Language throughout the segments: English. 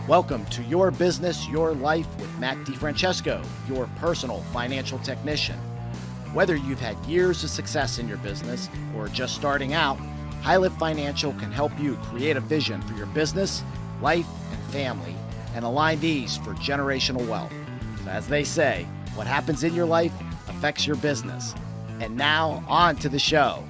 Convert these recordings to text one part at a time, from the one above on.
Welcome to Your Business, Your Life with Matt DeFrancesco, your personal financial technician. Whether you've had years of success in your business or just starting out, HighLift Financial can help you create a vision for your business, life, and family, and align these for generational wealth. So as they say, what happens in your life affects your business. And now, on to the show.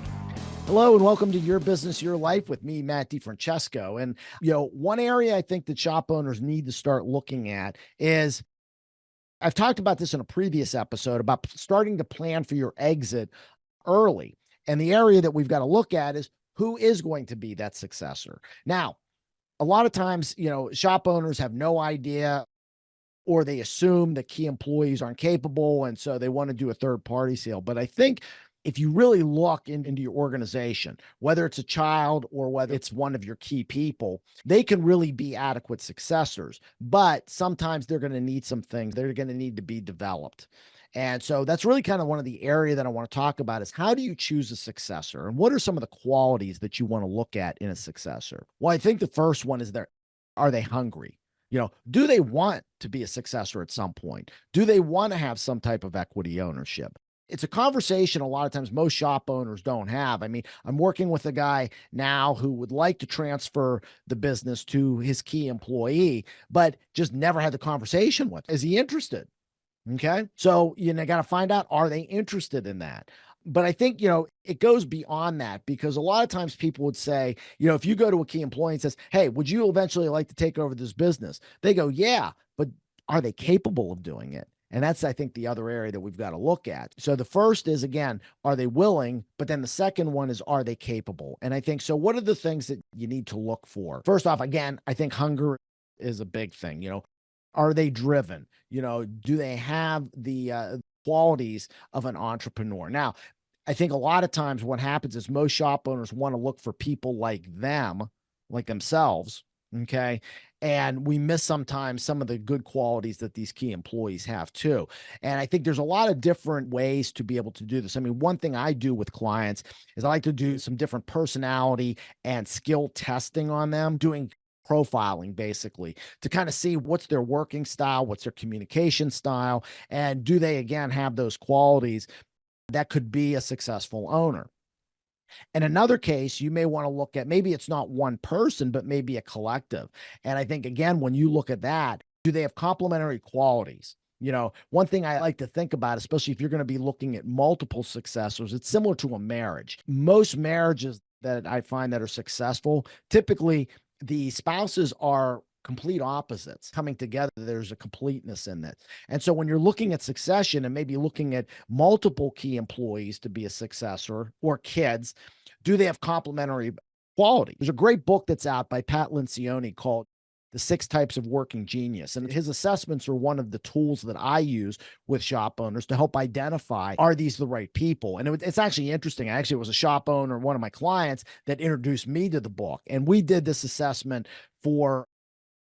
Hello and welcome to Your Business, Your Life with me, Matt DeFrancesco. And, one area I think that shop owners need to start looking at is, I've talked about this in a previous episode about starting to plan for your exit early. And the area that we've got to look at is who is going to be that successor. Now, a lot of times, shop owners have no idea, or they assume that key employees aren't capable, and so they want to do a third-party sale. But I think if you really look into your organization, whether it's a child or whether it's one of your key people, they can really be adequate successors. But sometimes they're going to need some things. They're going to need to be developed. And so that's really kind of one of the area that I want to talk about is how do you choose a successor? And what are some of the qualities that you want to look at in a successor? Well, I think the first one is are they hungry? Do they want to be a successor at some point? Do they want to have some type of equity ownership? It's a conversation a lot of times most shop owners don't have. I mean, I'm working with a guy now who would like to transfer the business to his key employee, but just never had the conversation with. Is he interested? Okay. So, got to find out, are they interested in that? But I think, it goes beyond that because a lot of times people would say, if you go to a key employee and says, hey, would you eventually like to take over this business? They go, yeah, but are they capable of doing it? And that's, I think, the other area that we've got to look at. So the first is, again, are they willing? But then the second one is, are they capable? And I think, so what are the things that you need to look for? First off, again, I think hunger is a big thing. Are they driven? Do they have the qualities of an entrepreneur? Now, I think a lot of times what happens is most shop owners want to look for people like themselves. Okay. And we miss sometimes some of the good qualities that these key employees have too. And I think there's a lot of different ways to be able to do this. I mean, one thing I do with clients is I like to do some different personality and skill testing on them, doing profiling basically to kind of see what's their working style, what's their communication style, and do they, again, have those qualities that could be a successful owner. In another case, you may want to look at, maybe it's not one person, but maybe a collective. And I think, again, when you look at that, do they have complementary qualities? One thing I like to think about, especially if you're going to be looking at multiple successors, it's similar to a marriage. Most marriages that I find that are successful, typically the spouses are complete opposites coming together. There's a completeness in that. And so when you're looking at succession and maybe looking at multiple key employees to be a successor or kids, do they have complementary quality? There's a great book that's out by Pat Lencioni called The 6 Types of Working Genius. And his assessments are one of the tools that I use with shop owners to help identify, are these the right people? And it's actually interesting. Actually, it was a shop owner, one of my clients, that introduced me to the book. And we did this assessment for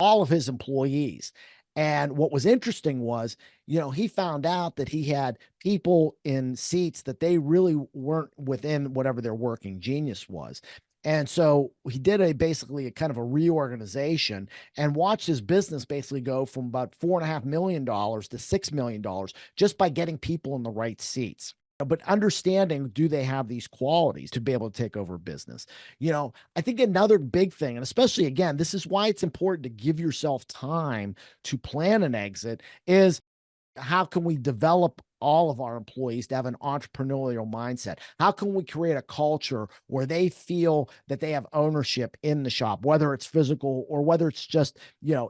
all of his employees. And what was interesting was, he found out that he had people in seats that they really weren't within whatever their working genius was. And so he did basically a kind of a reorganization and watched his business basically go from about $4.5 million to $6 million just by getting people in the right seats. But understanding, do they have these qualities to be able to take over business? I think another big thing, and especially, again, this is why it's important to give yourself time to plan an exit, is how can we develop all of our employees to have an entrepreneurial mindset? How can we create a culture where they feel that they have ownership in the shop, whether it's physical or whether it's just,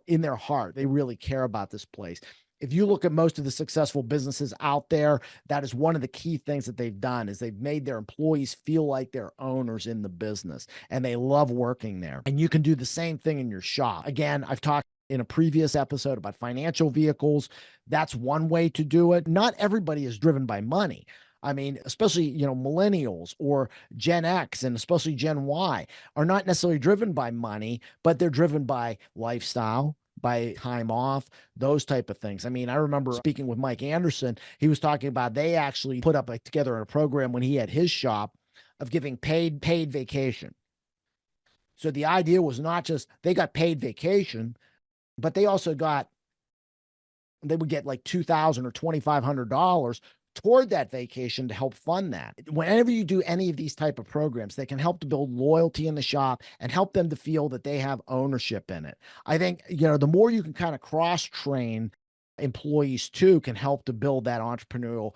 in their heart, they really care about this place? If you look at most of the successful businesses out there, that is one of the key things that they've done is they've made their employees feel like they're owners in the business and they love working there. And you can do the same thing in your shop. Again, I've talked in a previous episode about financial vehicles. That's one way to do it. Not everybody is driven by money. I mean, especially, millennials or Gen X and especially Gen Y are not necessarily driven by money, but they're driven by lifestyle, by time off, those type of things. I mean, I remember speaking with Mike Anderson. He was talking about they actually put up together a program when he had his shop of giving paid vacation. So the idea was not just they got paid vacation, but they would get like $2,000 or $2,500 toward that vacation to help fund that. Whenever you do any of these type of programs, they can help to build loyalty in the shop and help them to feel that they have ownership in it. I think, the more you can kind of cross-train employees too can help to build that entrepreneurial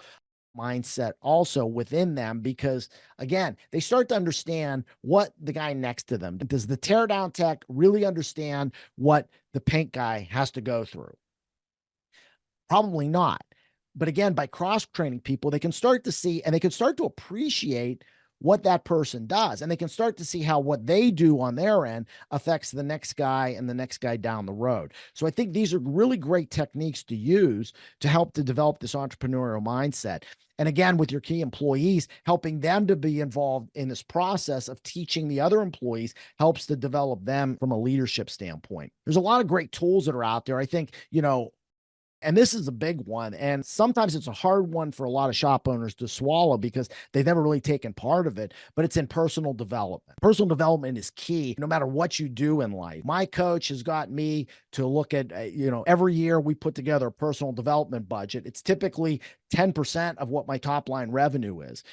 mindset also within them, because again, they start to understand what the guy next to them, does the teardown tech really understand what the paint guy has to go through? Probably not. But again, by cross-training people, they can start to see and they can start to appreciate what that person does. And they can start to see how what they do on their end affects the next guy and the next guy down the road. So I think these are really great techniques to use to help to develop this entrepreneurial mindset. And again, with your key employees, helping them to be involved in this process of teaching the other employees helps to develop them from a leadership standpoint. There's a lot of great tools that are out there. I think, and this is a big one. And sometimes it's a hard one for a lot of shop owners to swallow because they've never really taken part of it, but it's in personal development. Personal development is key no matter what you do in life. My coach has got me to look at, every year we put together a personal development budget. It's typically 10% of what my top line revenue is.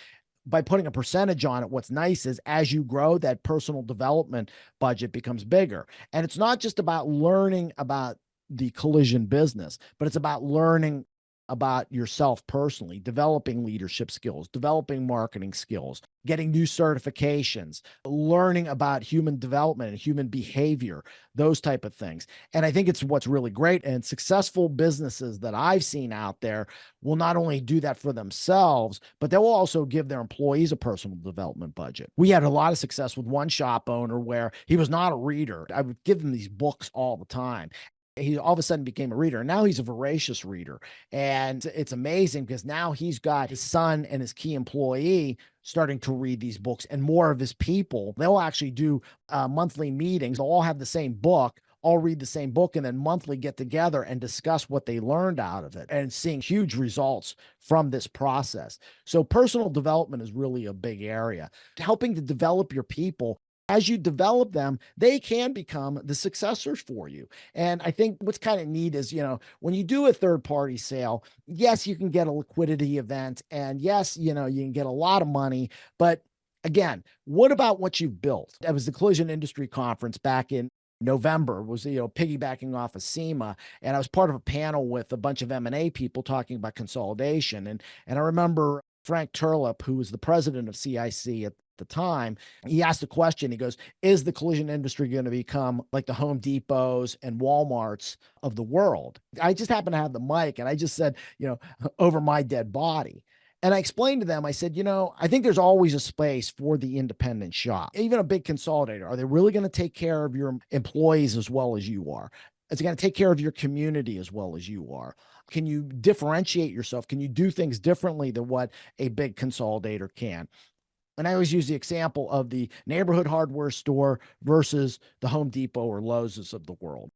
By putting a percentage on it, what's nice is as you grow, that personal development budget becomes bigger. And it's not just about learning about the collision business, but it's about learning about yourself personally, developing leadership skills, developing marketing skills, getting new certifications, learning about human development and human behavior, those type of things. And I think it's what's really great. And successful businesses that I've seen out there will not only do that for themselves, but they will also give their employees a personal development budget. We had a lot of success with one shop owner where he was not a reader. I would give him these books all the time. He all of a sudden became a reader. Now he's a voracious reader. And it's amazing because now he's got his son and his key employee starting to read these books, and more of his people. They'll actually do monthly meetings. They'll all have the same book, all read the same book, and then monthly get together and discuss what they learned out of it, and seeing huge results from this process. So personal development is really a big area. Helping to develop your people. As you develop them, they can become the successors for you. And I think what's kind of neat is, when you do a third-party sale, yes, you can get a liquidity event, and yes, you can get a lot of money. But again, what about what you've built? That was the Collision Industry Conference back in November, was, piggybacking off of SEMA. And I was part of a panel with a bunch of M&A people talking about consolidation. And I remember Frank Turlip, who was the president of CIC at the time, he asked a question. He goes, is the collision industry going to become like the Home Depots and Walmarts of the world? I just happened to have the mic, and I just said, over my dead body. And I explained to them, I said, I think there's always a space for the independent shop, even a big consolidator. Are they really going to take care of your employees as well as you are? Is it going to take care of your community as well as you are? Can you differentiate yourself? Can you do things differently than what a big consolidator can? And I always use the example of the neighborhood hardware store versus the Home Depot or Lowe's of the world.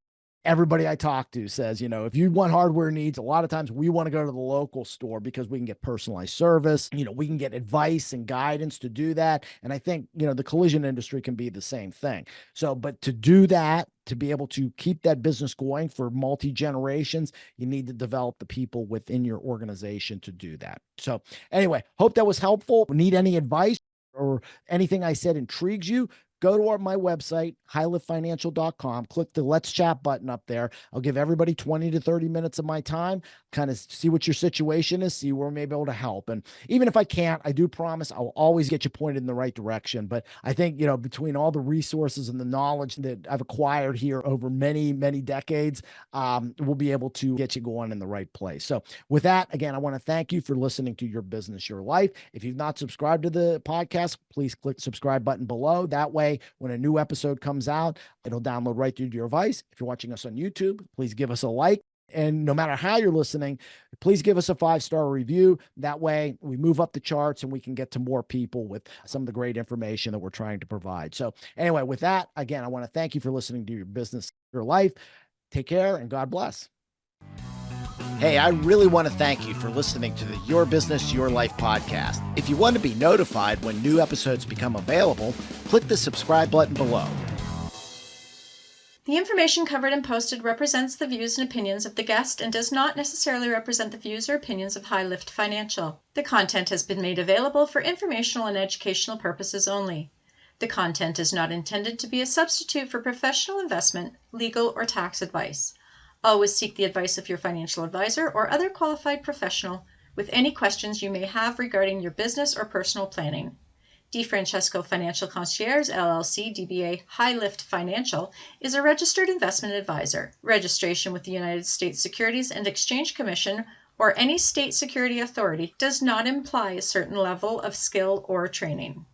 Everybody I talk to says, if you want hardware needs, a lot of times we want to go to the local store because we can get personalized service. We can get advice and guidance to do that. And I think, the collision industry can be the same thing. So, but to do that, to be able to keep that business going for multi-generations, you need to develop the people within your organization to do that. So anyway, hope that was helpful. Need any advice or anything I said intrigues you, go to my website, highliffinancial.com, click the Let's Chat button up there. I'll give everybody 20 to 30 minutes of my time, kind of see what your situation is, see where we may be able to help. And even if I can't, I do promise I'll always get you pointed in the right direction. But I think, between all the resources and the knowledge that I've acquired here over many, many decades, we'll be able to get you going in the right place. So with that, again, I want to thank you for listening to Your Business, Your Life. If you've not subscribed to the podcast, please click the subscribe button below. That way, when a new episode comes out, it'll download right through to your device. If you're watching us on YouTube, please give us a like. And no matter how you're listening, please give us a 5-star review. That way we move up the charts and we can get to more people with some of the great information that we're trying to provide. So anyway, with that, again, I want to thank you for listening to Your Business, Your Life. Take care and God bless. Hey, I really want to thank you for listening to the Your Business, Your Life podcast. If you want to be notified when new episodes become available, click the subscribe button below. The information covered and posted represents the views and opinions of the guest and does not necessarily represent the views or opinions of High Lift Financial. The content has been made available for informational and educational purposes only. The content is not intended to be a substitute for professional investment, legal, or tax advice. Always seek the advice of your financial advisor or other qualified professional with any questions you may have regarding your business or personal planning. DeFrancesco Financial Concierge, LLC, DBA High Lift Financial, is a registered investment advisor. Registration with the United States Securities and Exchange Commission or any state security authority does not imply a certain level of skill or training.